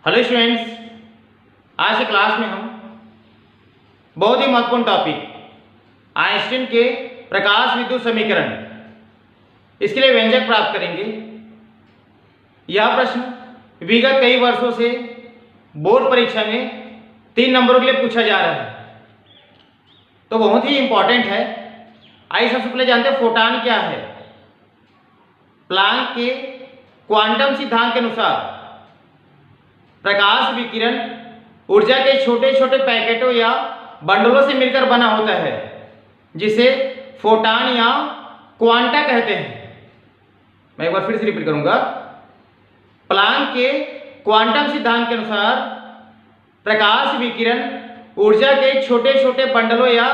Hello students, आज के class में हम बहुत ही महत्वपूर्ण टॉपिक आइंस्टीन के प्रकाश विद्युत समीकरण इसके लिए व्यंजक प्राप्त करेंगे। यह प्रश्न विगत कई वर्षों से बोर्ड परीक्षा में 3 नंबरों के लिए पूछा जा रहा है, तो बहुत ही इंपॉर्टेंट है। आइए सबसे पहले जानते हैं फोटॉन क्या है। प्लांक के क्वांटम सिद्धांत के अनुसार प्रकाश विकिरण ऊर्जा के छोटे छोटे पैकेटों या बंडलों से मिलकर बना होता है, जिसे फोटॉन या क्वांटा कहते हैं। मैं एक बार फिर से रिपीट करूंगा। प्लांक के क्वांटम सिद्धांत के अनुसार प्रकाश विकिरण ऊर्जा के छोटे छोटे बंडलों या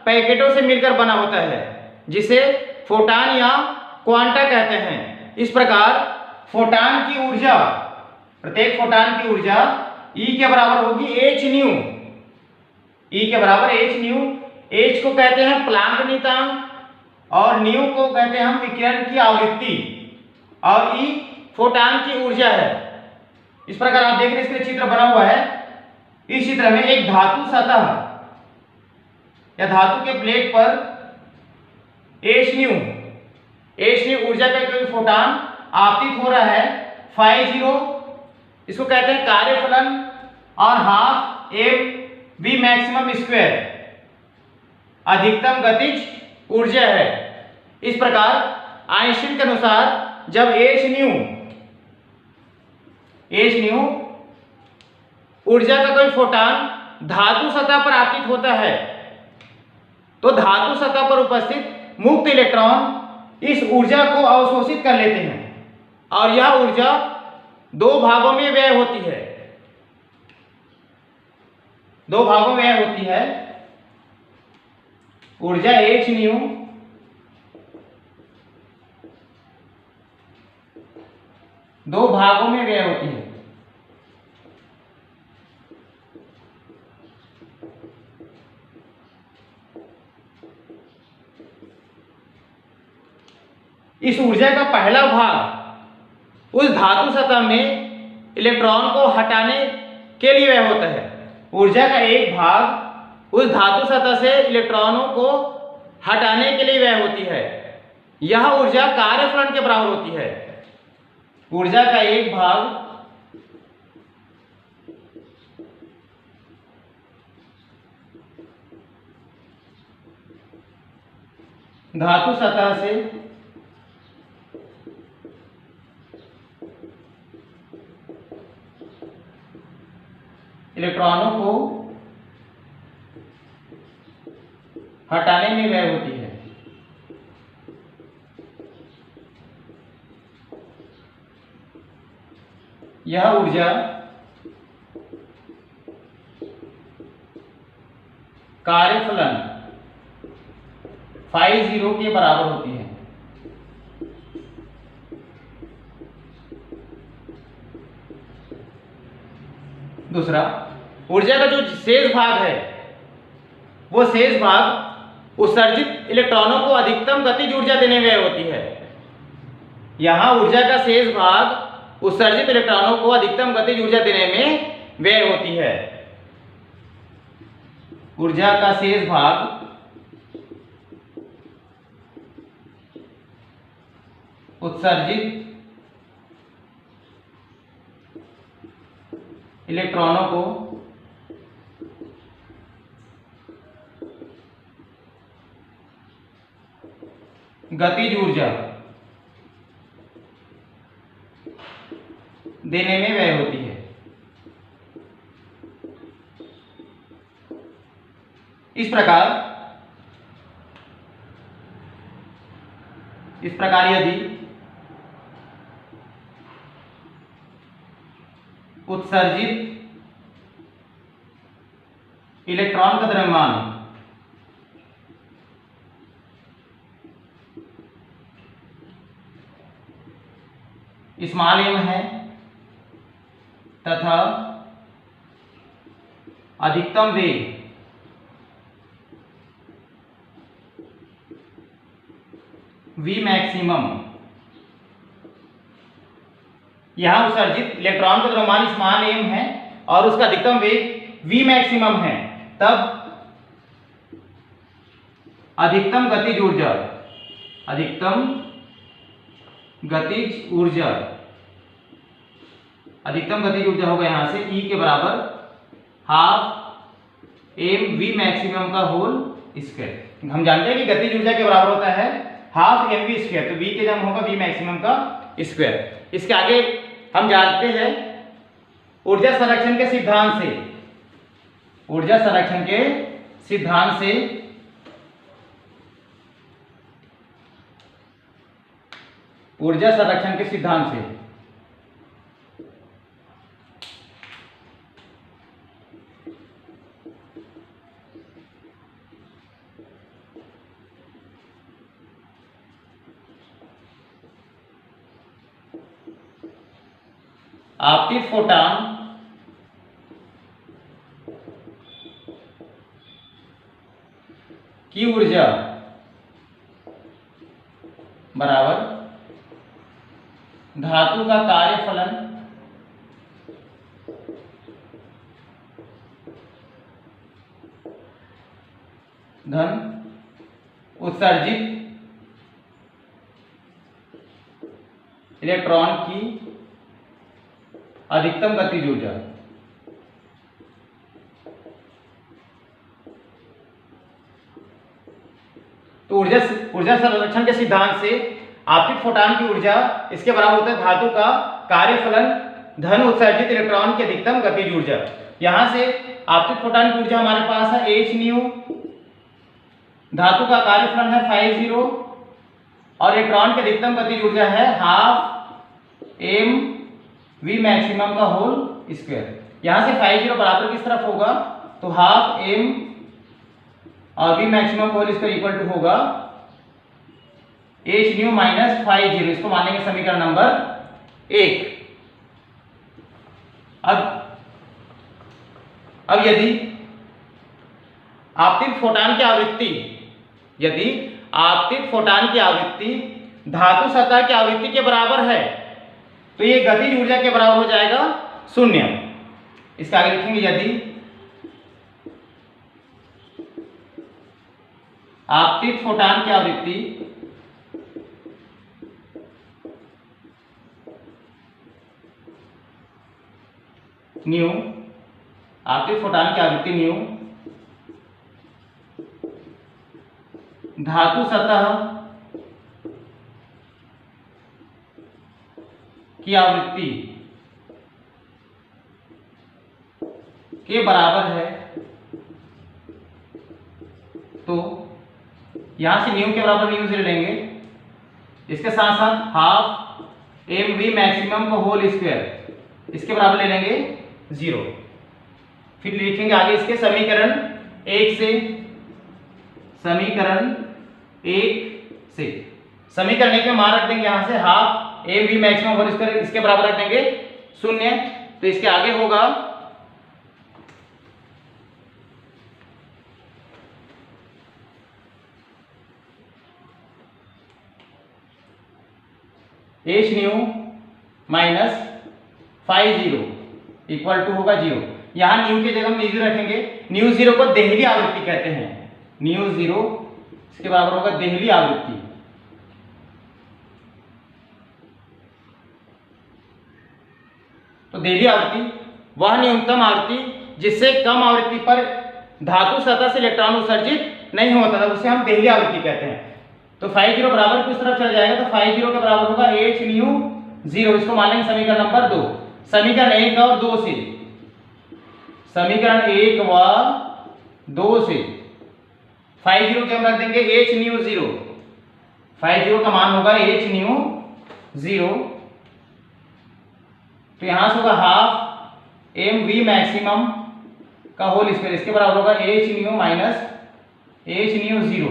पैकेटों से मिलकर बना होता है, जिसे फोटॉन या क्वांटा कहते हैं। इस प्रकार फोटॉन की ऊर्जा, प्रत्येक फोटॉन की ऊर्जा E के बराबर होगी h न्यू। E के बराबर h न्यू। h को कहते हैं प्लांक नियतांक और न्यू को कहते हैं हम विकिरण की आवृत्ति, और E फोटॉन की ऊर्जा है। इस प्रकार आप देख रहे हैं, इसके चित्र बना हुआ है। इस चित्र में एक धातु सतह या धातु के प्लेट पर h न्यू ऊर्जा का कोई फोटॉन आपतित हो रहा है। फाई 0 इसको कहते हैं कार्यफलन और half m v maximum square अधिकतम गतिज ऊर्जा है। इस प्रकार आइंस्टीन के अनुसार जब h न्यू ऊर्जा का कोई फोटॉन धातु सतह पर आपतित होता है, तो धातु सतह पर उपस्थित मुक्त इलेक्ट्रॉन इस ऊर्जा को अवशोषित कर लेते हैं और यह ऊर्जा 2 भागों में व्यय होती है। 2 भागों में व्यय होती है। ऊर्जा h न्यू दो भागों में व्यय होती है। इस ऊर्जा का पहला भाग उस धातु सतह में इलेक्ट्रॉन को हटाने के लिए व्यय होता है। ऊर्जा का एक भाग उस धातु सतह से इलेक्ट्रॉनों को हटाने के लिए व्यय होती है। यह ऊर्जा कार्यफलन के बराबर होती है। ऊर्जा का एक भाग धातु सतह से इलेक्ट्रॉनों को हटाने में व्यय होती है। यह ऊर्जा कार्यफलन फाई 0 के बराबर होती है। दूसरा, ऊर्जा का जो शेष भाग है, वो शेष भाग उत्सर्जित इलेक्ट्रॉनों को अधिकतम गतिज ऊर्जा देने में व्यय होती है। यहां ऊर्जा का शेष भाग उत्सर्जित इलेक्ट्रॉनों को अधिकतम गतिज ऊर्जा देने में व्यय होती है। ऊर्जा का शेष भाग उत्सर्जित इलेक्ट्रॉनों को गतिज ऊर्जा देने में व्यय होती है। इस प्रकार यदि उत्सर्जित इलेक्ट्रॉन का द्रव्यमान स्मॉल m है तथा अधिकतम वेग v मैक्सिमम यहाँ उत्सर्जित इलेक्ट्रॉन का द्रव्यमान स्मॉल m है और उसका अधिकतम वेग v मैक्सिमम है, तब अधिकतम गतिज ऊर्जा होगा यहाँ से E के बराबर हाफ एम वी मैक्सिमम का होल स्क्वायर। हम जानते हैं कि गतिज ऊर्जा के बराबर होता है हाफ एम वी स्क्वायर, तो V के जम होगा V मैक्सिमम का स्क्वायर। इसके आगे हम जानते हैं ऊर्जा संरक्षण के सिद्धांत से, ऊर्जा संरक्षण के सिद्धांत से आपतित फोटॉन की ऊर्जा बराबर धातु का कार्यफलन धन उत्सर्जित इलेक्ट्रॉन की अधिकतम गतिज ऊर्जा। तो ऊर्जा संरक्षण के सिद्धांत से आपतित फोटॉन की ऊर्जा इसके बराबर होता है धातु का कार्यफलन धन उत्सर्जित इलेक्ट्रॉन की अधिकतम गतिज ऊर्जा। यहां से आपतित फोटॉन की ऊर्जा हमारे पास है h न्यू, धातु का कार्यफलन है 50 और इलेक्ट्रॉन की अधिकतम गतिज ऊर्जा है हाफ एम वी मैक्सिमम का होल स्क्वायर। यहां से 50 बराबर किस तरफ होगा, तो हाफ एम और v maximum whole square equal to होगा एच न्यू माइनस 50। इसको मानेंगे समीकरण नंबर 1। अब यदि आपतित फोटॉन की आवृत्ति धातु सतह की आवृत्ति के बराबर है, तो ये गतिज ऊर्जा के बराबर हो जाएगा 0। इसका आगे लिखेंगे यदि आपतित फोटॉन की आवृत्ति न्यू, आपतित फोटॉन की आवृत्ति न्यू धातु सतह की आवृत्ति के बराबर है, तो यहां से न्यू के बराबर न्यू 0 लेंगे, इसके साथ साथ हाफ एम वी मैक्सिमम को होल स्क्वायर इसके बराबर ले लेंगे 0। फिर लिखेंगे आगे इसके समीकरण 1 से, समीकरण 1 में मान रख देंगे यहां से half m v maximum whole square इसके बराबर रख देंगे 0। तो इसके आगे होगा h nu minus 50 equal to होगा 0। यहां न्यू की जगह न्यू 0 रखेंगे। न्यू 0 को देहली आवृत्ति कहते हैं, न्यू 0 इसके बराबर होगा देहली आवृत्ति। तो देहली आवृत्ति वह न्यूनतम आवृत्ति जिससे कम आवृत्ति पर धातु सतह से इलेक्ट्रॉन उत्सर्जित नहीं होता था, उसे हम देहली आवृत्ति कहते हैं। तो 50 बराबर किस तरफ चल जाएगा, तो 50 के बराबर होगा h न्यू 0। इसको मान लेंगे समीकरण नंबर 2। समीकरण 1 और 2 से, समीकरण 1 व 2 से 50 के हम रख देंगे h न्यू 0। 50 का मान होगा h न्यू 0। तो यहां से होगा हाफ एम वी मैक्सिमम का होल स्क्वायर इसके बराबर होगा h new minus h new 0।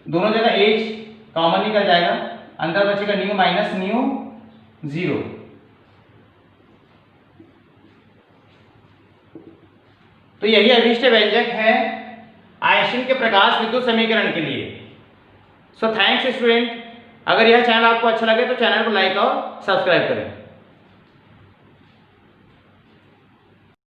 दोनों जगह h कॉमन निकल जाएगा, अंदर बचेगा न्यू माइनस न्यू 0। तो यही अभिष्ट व्यंजक है आइंस्टीन के प्रकाश विद्युत समीकरण के लिए। So thanks student. अगर यह चैनल आपको अच्छा लगे तो चैनल को लाइक और सब्सक्राइब करें।